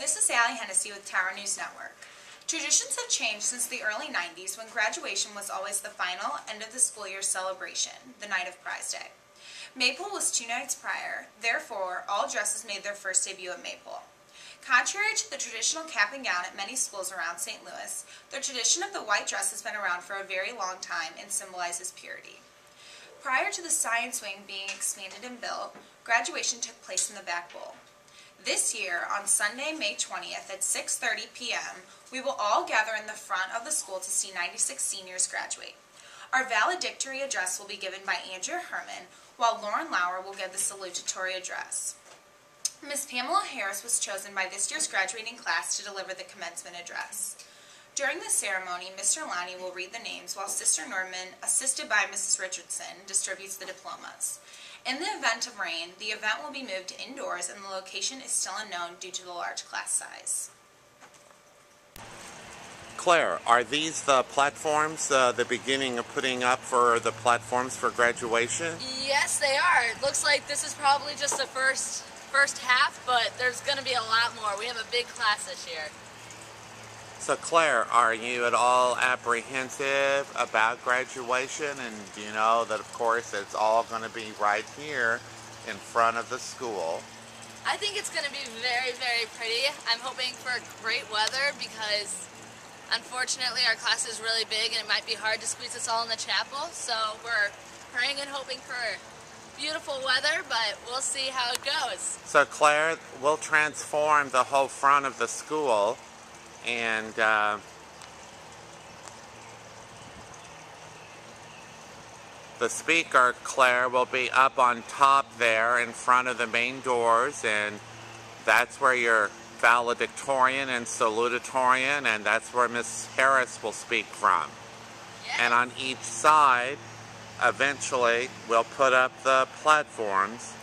This is Allie Hennessy with Tower News Network. Traditions have changed since the early 90s when graduation was always the final end of the school year celebration, the night of Prize Day. Maypole was 2 nights prior, therefore all dresses made their first debut at Maypole. Contrary to the traditional cap and gown at many schools around St. Louis, the tradition of the white dress has been around for a very long time and symbolizes purity. Prior to the science wing being expanded and built, graduation took place in the back bowl. This year, on Sunday, May 20th at 6:30 p.m., we will all gather in the front of the school to see 96 seniors graduate. Our valedictory address will be given by Andrea Herman, while Lauren Lauer will give the salutatory address. Ms. Pamela Harris was chosen by this year's graduating class to deliver the commencement address. During the ceremony, Mr. Lonnie will read the names while Sister Norman, assisted by Mrs. Richardson, distributes the diplomas. In the event of rain, the event will be moved indoors and the location is still unknown due to the large class size. Claire, are these the platforms, the beginning of putting up for the platforms for graduation? Yes, they are. It looks like this is probably just the first half, but there's going to be a lot more. We have a big class this year. So Claire, are you at all apprehensive about graduation? And do you know that, of course, it's all going to be right here in front of the school? I think it's going to be very, very pretty. I'm hoping for great weather because, unfortunately, our class is really big and it might be hard to squeeze us all in the chapel. So we're praying and hoping for beautiful weather, but we'll see how it goes. So Claire, we'll transform the whole front of the school. And the speaker, Claire, will be up on top there in front of the main doors, and that's where your valedictorian and salutatorian, and that's where Miss Harris will speak from. Yes. And on each side, eventually, we'll put up the platforms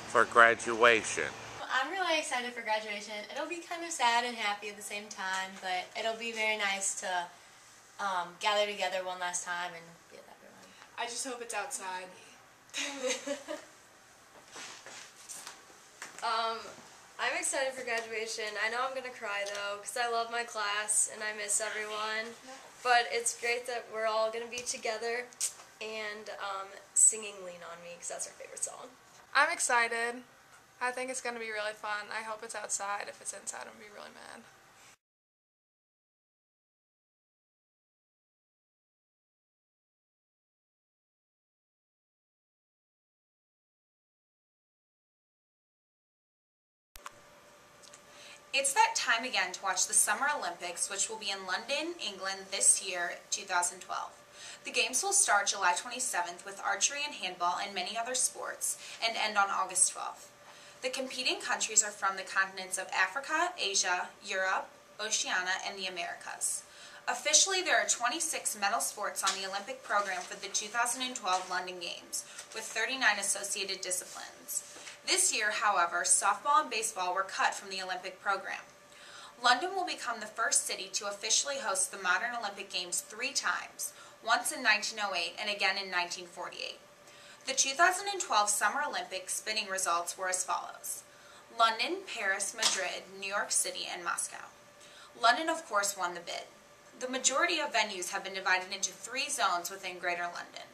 for graduation. I'm really excited for graduation. It'll be kind of sad and happy at the same time, but it'll be very nice to gather together one last time and be with everyone. I just hope it's outside. I'm excited for graduation. I know I'm going to cry though because I love my class and I miss everyone, but it's great that we're all going to be together and singing Lean On Me because that's our favorite song. I'm excited. I think it's going to be really fun. I hope it's outside. If it's inside, I'm going to be really mad. It's that time again to watch the Summer Olympics, which will be in London, England this year, 2012. The games will start July 27th with archery and handball and many other sports and end on August 12th. The competing countries are from the continents of Africa, Asia, Europe, Oceania, and the Americas. Officially, there are 26 medal sports on the Olympic program for the 2012 London Games, with 39 associated disciplines. This year, however, softball and baseball were cut from the Olympic program. London will become the first city to officially host the modern Olympic Games 3 times, once in 1908 and again in 1948. The 2012 Summer Olympic spinning results were as follows: London, Paris, Madrid, New York City, and Moscow. London, of course, won the bid. The majority of venues have been divided into 3 zones within Greater London: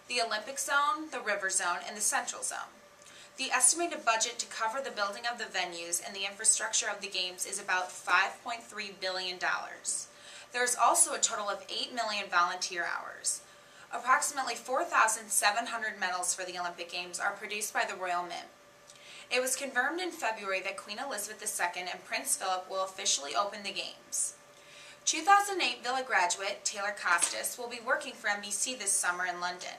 the Olympic Zone, the River Zone, and the Central Zone. The estimated budget to cover the building of the venues and the infrastructure of the Games is about $5.3 billion. There is also a total of 8 million volunteer hours. Approximately 4,700 medals for the Olympic Games are produced by the Royal Mint. It was confirmed in February that Queen Elizabeth II and Prince Philip will officially open the Games. 2008 Villa graduate Taylor Costas will be working for NBC this summer in London.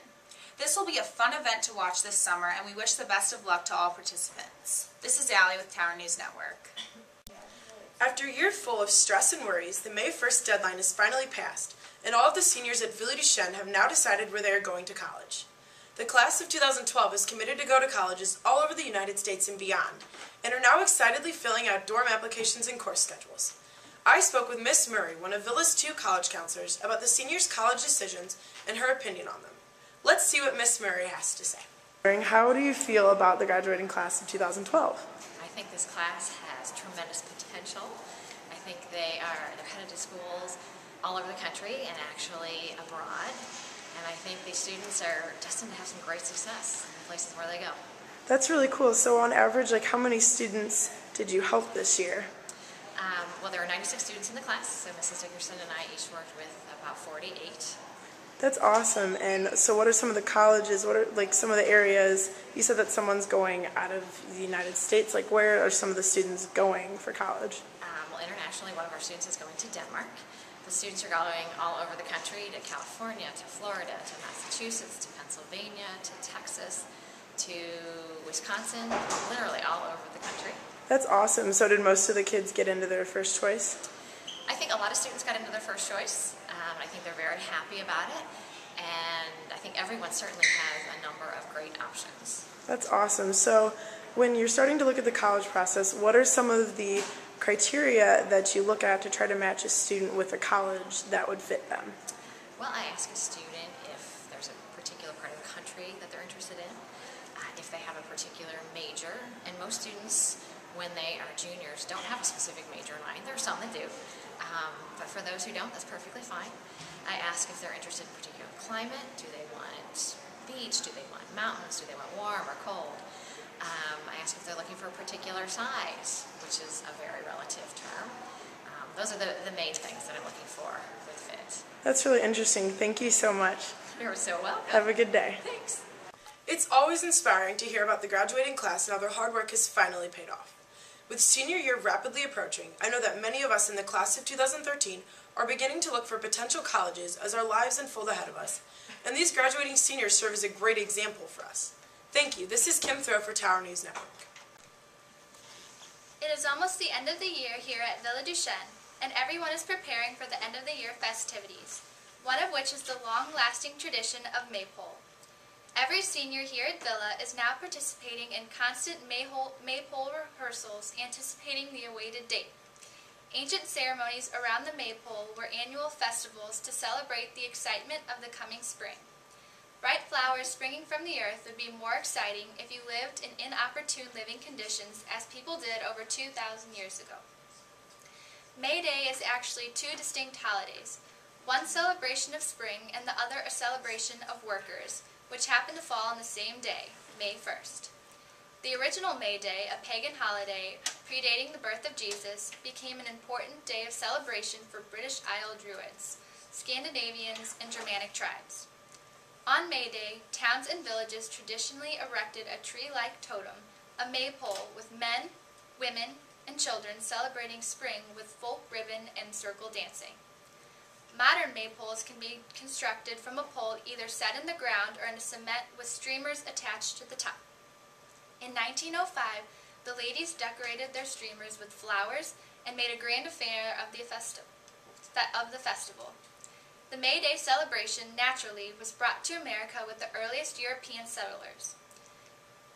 This will be a fun event to watch this summer, and we wish the best of luck to all participants. This is Allie with Tower News Network. After a year full of stress and worries, the May 1st deadline is finally passed, and all of the seniors at Ville du Chêne have now decided where they are going to college. The class of 2012 is committed to go to colleges all over the United States and beyond, and are now excitedly filling out dorm applications and course schedules. I spoke with Miss Murray, one of Villa's 2 college counselors, about the seniors' college decisions and her opinion on them. Let's see what Miss Murray has to say. How do you feel about the graduating class of 2012? I think this class has has tremendous potential. I think they're headed to schools all over the country and actually abroad. And I think these students are destined to have some great success in the places where they go. That's really cool. So on average, like how many students did you help this year? Well, there were 96 students in the class, so Mrs. Dickerson and I each worked with about 48. That's awesome. And so what are some of the colleges, what are like some of the areas, you said that someone's going out of the United States, like where are some of the students going for college? Well, internationally, one of our students is going to Denmark. The students are going all over the country, to California, to Florida, to Massachusetts, to Pennsylvania, to Texas, to Wisconsin, literally all over the country. That's awesome. So did most of the kids get into their first choice? I think a lot of students got into their first choice. I think they're very happy about it, and I think everyone certainly has a number of great options. That's awesome. So when you're starting to look at the college process, what are some of the criteria that you look at to try to match a student with a college that would fit them? Well, I ask a student if there's a particular part of the country that they're interested in, if they have a particular major, and most students, when they are juniors, don't have a specific major in mind. There are some that do, but for those who don't, that's perfectly fine. I ask if they're interested in a particular climate. Do they want beach? Do they want mountains? Do they want warm or cold? I ask if they're looking for a particular size, which is a very relative term. Those are the main things that I'm looking for with fit. That's really interesting. Thank you so much. You're so welcome. Have a good day. Thanks. It's always inspiring to hear about the graduating class and how their hard work has finally paid off. With senior year rapidly approaching, I know that many of us in the class of 2013 are beginning to look for potential colleges as our lives unfold ahead of us, and these graduating seniors serve as a great example for us. Thank you. This is Kim Throw for Tower News Network. It is almost the end of the year here at Villa Duchesne, and everyone is preparing for the end of the year festivities, one of which is the long-lasting tradition of Maypole. Every senior here at Villa is now participating in constant Maypole rehearsals, anticipating the awaited date. Ancient ceremonies around the Maypole were annual festivals to celebrate the excitement of the coming spring. Bright flowers springing from the earth would be more exciting if you lived in inopportune living conditions as people did over 2,000 years ago. May Day is actually two distinct holidays, one celebration of spring and the other a celebration of workers, which happen to fall on the same day, May 1st. The original May Day, a pagan holiday predating the birth of Jesus, became an important day of celebration for British Isle Druids, Scandinavians, and Germanic tribes. On May Day, towns and villages traditionally erected a tree-like totem, a maypole, with men, women, and children celebrating spring with folk ribbon and circle dancing. Modern maypoles can be constructed from a pole either set in the ground or in a cement with streamers attached to the top. In 1905, the ladies decorated their streamers with flowers and made a grand affair of the festival. The May Day celebration, naturally, was brought to America with the earliest European settlers.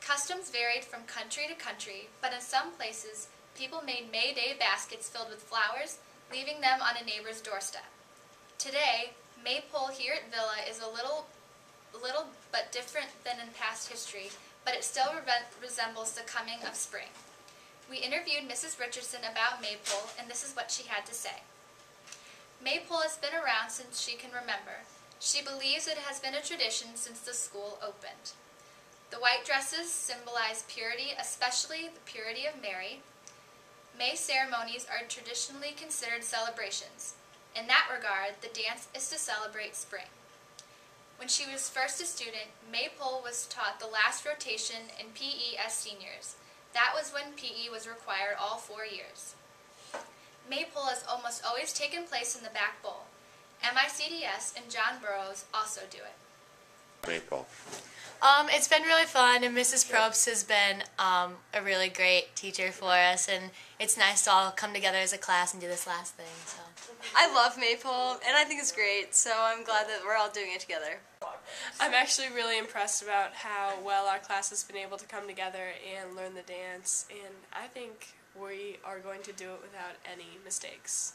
Customs varied from country to country, but in some places, people made May Day baskets filled with flowers, leaving them on a neighbor's doorstep. Today, Maypole here at Villa is a little but different than in past history, but it still resembles the coming of spring. We interviewed Mrs. Richardson about Maypole, and this is what she had to say. Maypole has been around since she can remember. She believes it has been a tradition since the school opened. The white dresses symbolize purity, especially the purity of Mary. May ceremonies are traditionally considered celebrations. In that regard, the dance is to celebrate spring. When she was first a student, Maypole was taught the last rotation in PE as seniors. That was when PE was required all 4 years. Maypole has almost always taken place in the back bowl. MICDS and John Burroughs also do it. Maypole. It's been really fun, and Mrs. Probst has been a really great teacher for us, and it's nice to all come together as a class and do this last thing. So I love Maypole, and I think it's great, so I'm glad that we're all doing it together. I'm actually really impressed about how well our class has been able to come together and learn the dance, and I think we are going to do it without any mistakes.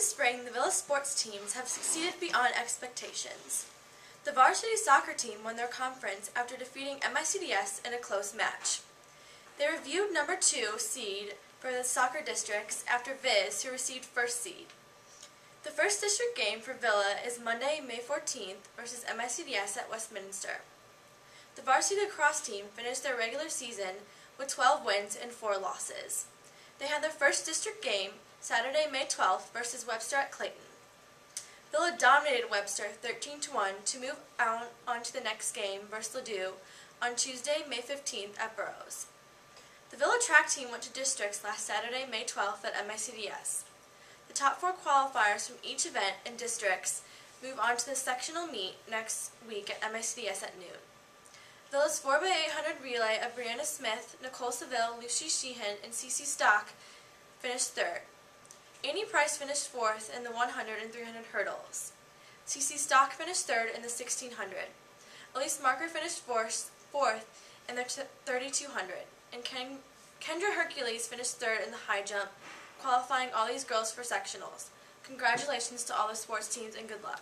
This spring, the Villa sports teams have succeeded beyond expectations. The varsity soccer team won their conference after defeating MICDS in a close match. They were viewed number 2 seed for the soccer districts after Viz, who received first seed. The first district game for Villa is Monday, May 14th versus MICDS at Westminster. The varsity lacrosse team finished their regular season with 12 wins and 4 losses. They had their first district game Saturday, May 12th versus Webster at Clayton. Villa dominated Webster 13-1 to move on to the next game versus Ladue on Tuesday, May 15th at Burroughs. The Villa track team went to districts last Saturday, May 12th at MICDS. The top 4 qualifiers from each event in districts move on to the sectional meet next week at MICDS at noon. Villa's 4x800 relay of Brianna Smith, Nicole Seville, Lucy Sheehan, and Cece Stock finished 3rd. Annie Price finished 4th in the 100 and 300 hurdles. Cece Stock finished 3rd in the 1600. Elise Marker finished 4th in the 3200. And Kendra Hercules finished 3rd in the high jump, qualifying all these girls for sectionals. Congratulations to all the sports teams and good luck.